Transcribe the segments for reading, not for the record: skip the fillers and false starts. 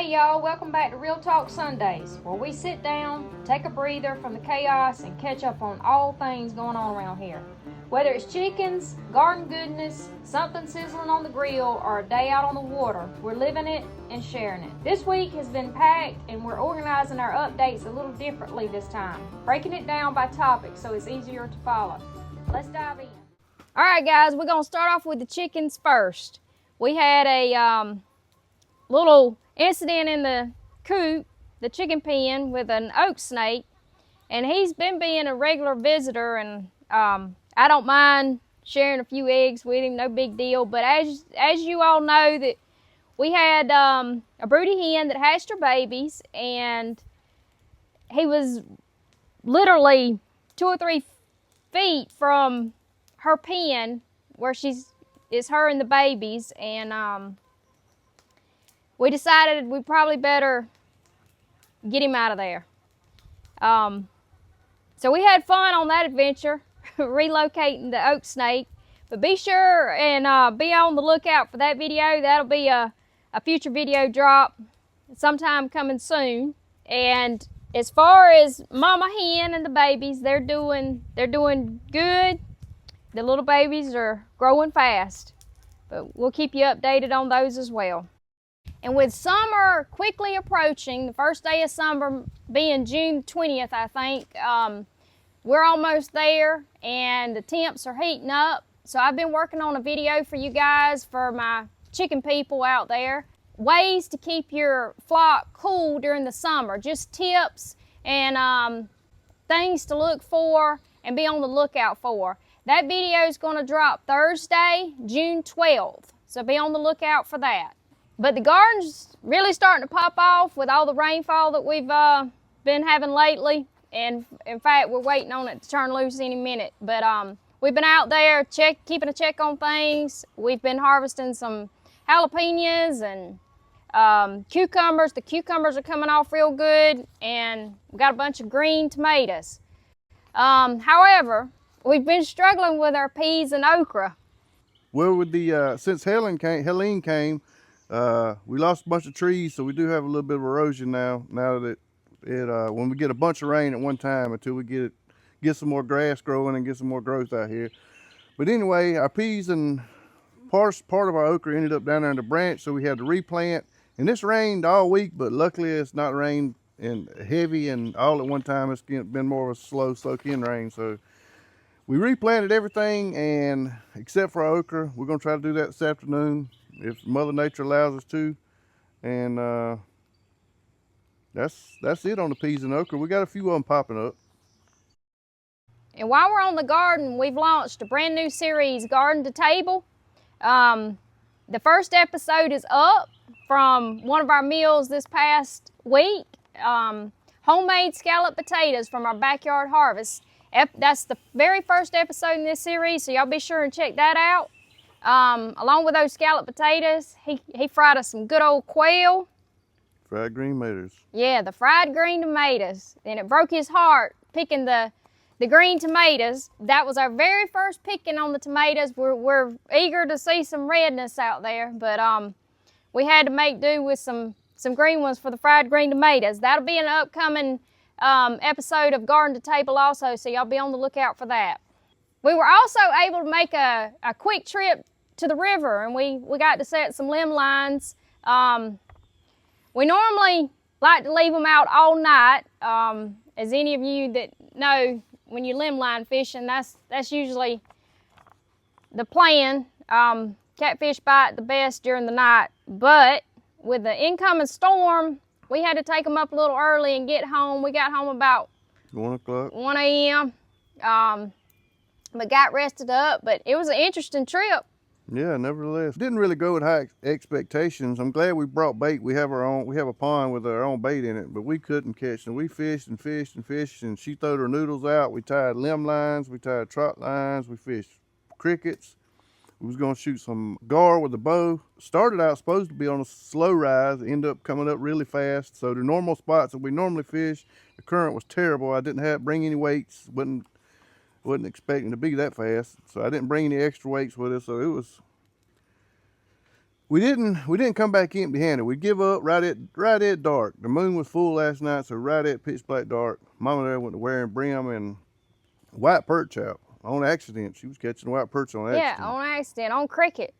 Hey y'all, welcome back to Real Talk Sundays, where we sit down, take a breather from the chaos, and catch up on all things going on around here. Whether it's chickens, garden goodness, something sizzling on the grill, or a day out on the water, we're living it and sharing it. This week has been packed, and we're organizing our updates a little differently this time, breaking it down by topic so it's easier to follow. Let's dive in. Alright guys, we're going to start off with the chickens first. We had a little incident in the coop, the chicken pen, with an oak snake, and he's been being a regular visitor, and I don't mind sharing a few eggs with him, no big deal. But as you all know, that we had a broody hen that hatched her babies, and he was literally 2 or 3 feet from her pen where it's her and the babies, and we decided we probably better get him out of there. So we had fun on that adventure, relocating the oak snake. But be sure and be on the lookout for that video. That'll be a future video drop sometime coming soon. And as far as mama hen and the babies, they're doing good. The little babies are growing fast. But we'll keep you updated on those as well. And with summer quickly approaching, the first day of summer being June 20th, I think, we're almost there, and the temps are heating up. So I've been working on a video for you guys, for my chicken people out there. Ways to keep your flock cool during the summer. Just tips and things to look for and be on the lookout for. That video is going to drop Thursday, June 12th. So be on the lookout for that. But the garden's really starting to pop off with all the rainfall that we've been having lately. And in fact, we're waiting on it to turn loose any minute. But we've been out there keeping a check on things. We've been harvesting some jalapeños and cucumbers. The cucumbers are coming off real good. And we got a bunch of green tomatoes. However, we've been struggling with our peas and okra. Well, with the since Helene came, we lost a bunch of trees, so we do have a little bit of erosion now. Now that when we get a bunch of rain at one time, until we get some more grass growing and get some more growth out here. But anyway, our peas and part of our okra ended up down there in the branch, so we had to replant. And this rained all week, but luckily it's not rained and heavy and all at one time. It's been more of a slow soak-in rain. So we replanted everything, and except for our okra. We're gonna try to do that this afternoon, if Mother Nature allows us to. And that's it on the peas and okra. We got a few of them popping up. And while we're on the garden, we've launched a brand new series, Garden to Table. The first episode is up from one of our meals this past week. Homemade scalloped potatoes from our backyard harvest. That's the very first episode in this series, so y'all be sure and check that out. Along with those scalloped potatoes, he fried us some good old quail. Fried green tomatoes. Yeah, the fried green tomatoes. And it broke his heart picking the green tomatoes. That was our very first picking on the tomatoes. We're eager to see some redness out there, but we had to make do with some green ones for the fried green tomatoes. That'll be an upcoming episode of Garden to Table also, so y'all be on the lookout for that. We were also able to make a quick trip to the river, and we got to set some limb lines. We normally like to leave them out all night. As any of you that know, when you limb line fishing, that's usually the plan. Catfish bite the best during the night, but with the incoming storm, we had to take them up a little early and get home. We got home about 1 o'clock. 1 a.m. But got rested up. But it was an interesting trip. Yeah, nevertheless. Didn't really go with high expectations. I'm glad we brought bait. We have a pond with our own bait in it, but we couldn't catch them. We fished and fished and fished, and she throwed her noodles out. We tied limb lines, we tied trot lines, we fished crickets. We was gonna shoot some gar with a bow. Started out supposed to be on a slow rise, ended up coming up really fast. So the normal spots that we normally fish, the current was terrible. I didn't bring any weights, wasn't expecting to be that fast. So I didn't bring any extra weights with us. So We didn't come back empty-handed. We give up right at dark. The moon was full last night, so right at pitch black dark. Mama there went to wearing bream and white perch out on accident. She was catching white perch on accident. Yeah, on accident, on cricket,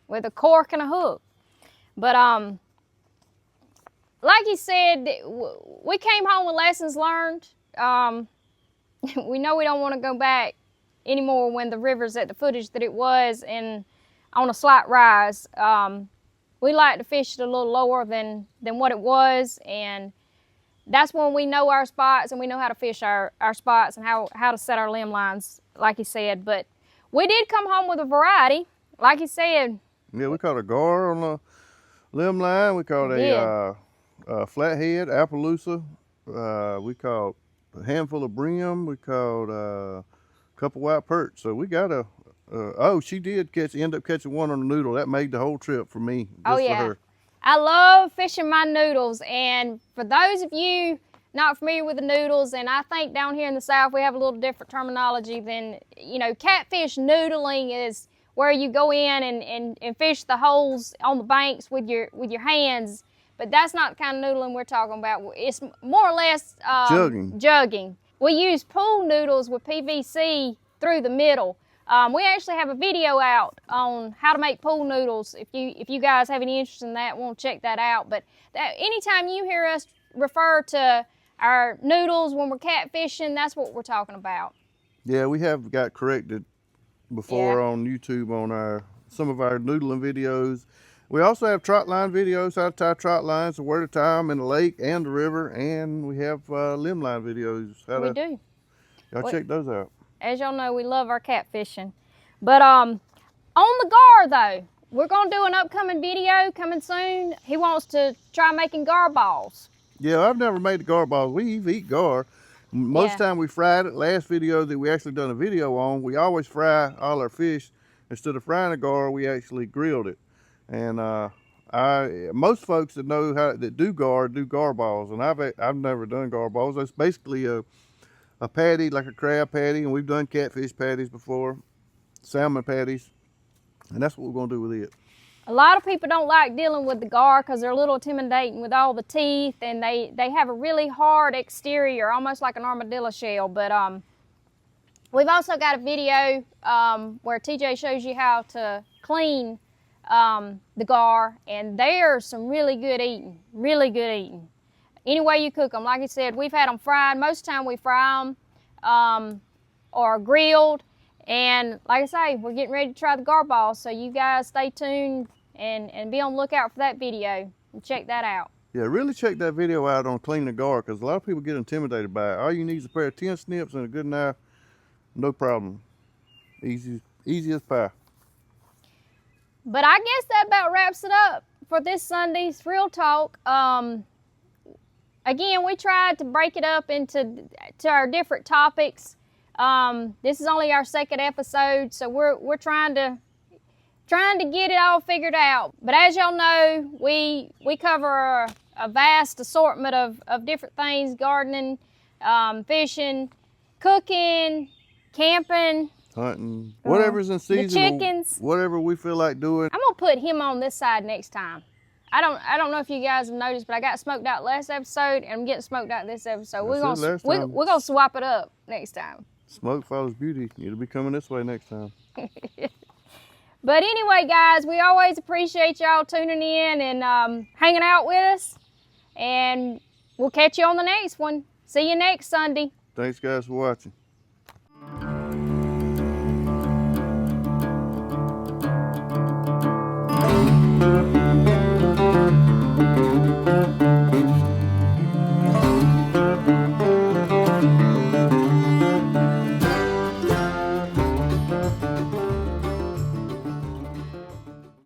with a cork and a hook. But like you said, we came home with lessons learned. We know we don't want to go back anymore when the river's at the footage that it was and on a slight rise. We like to fish it a little lower than what it was, and that's when we know our spots and we know how to fish our spots and how to set our limb lines, like you said. But we did come home with a variety, like you said. Yeah, we caught a gar on the limb line. We caught a flathead, Appaloosa. We caught a handful of bream. We caught a couple white perch. So we got a. Oh, she did end up catching one on the noodle. That made the whole trip for me. Just for her. I love fishing my noodles, and for those of you not familiar with the noodles, and I think down here in the South we have a little different terminology than, you know, catfish noodling is where you go in and fish the holes on the banks with your hands, but that's not the kind of noodling we're talking about. It's more or less jugging. We use pool noodles with PVC through the middle. We actually have a video out on how to make pool noodles. If you guys have any interest in that, want to check that out. But anytime you hear us refer to our noodles when we're catfishing, that's what we're talking about. Yeah, we have got corrected before on YouTube on some of our noodling videos. We also have trot line videos, how to tie trot lines and where to tie them in the lake and the river, and we have limb line videos. We do. Y'all check those out. As y'all know, we love our catfishing. But on the gar though, we're gonna do an upcoming video coming soon. He wants to try making gar balls. Yeah, I've never made the gar balls. We eat gar. Most time we fried it. Last video that we actually done a video on, we always fry all our fish. Instead of frying a gar, we actually grilled it. And most folks that know that do gar balls, and I've never done gar balls. It's basically a patty, like a crab patty, and we've done catfish patties before, salmon patties, and that's what we're gonna do with it. A lot of people don't like dealing with the gar because they're a little intimidating with all the teeth, and they have a really hard exterior, almost like an armadillo shell. But we've also got a video where TJ shows you how to clean the gar, and they're some really good eating. Any way you cook them, like I said, we've had them fried. Most of the time we fry them or grilled. And like I say, we're getting ready to try the gar balls. So you guys stay tuned and be on the lookout for that video and check that out. Yeah, really check that video out on cleaning the gar, because a lot of people get intimidated by it. All you need is a pair of 10 snips and a good knife. No problem. Easy as pie. But I guess that about wraps it up for this Sunday's Real Talk. Again, we tried to break it up into our different topics. This is only our second episode, so we're trying to get it all figured out. But as y'all know, we cover a vast assortment of different things: gardening, fishing, cooking, camping, hunting, whatever's in season. The chickens, whatever we feel like doing. I'm gonna put him on this side next time. I don't know if you guys have noticed, but I got smoked out last episode, and I'm getting smoked out this episode. We're gonna swap it up next time. Smoke follows beauty. It'll be coming this way next time. But anyway, guys, we always appreciate y'all tuning in and hanging out with us. And we'll catch you on the next one. See you next Sunday. Thanks, guys, for watching.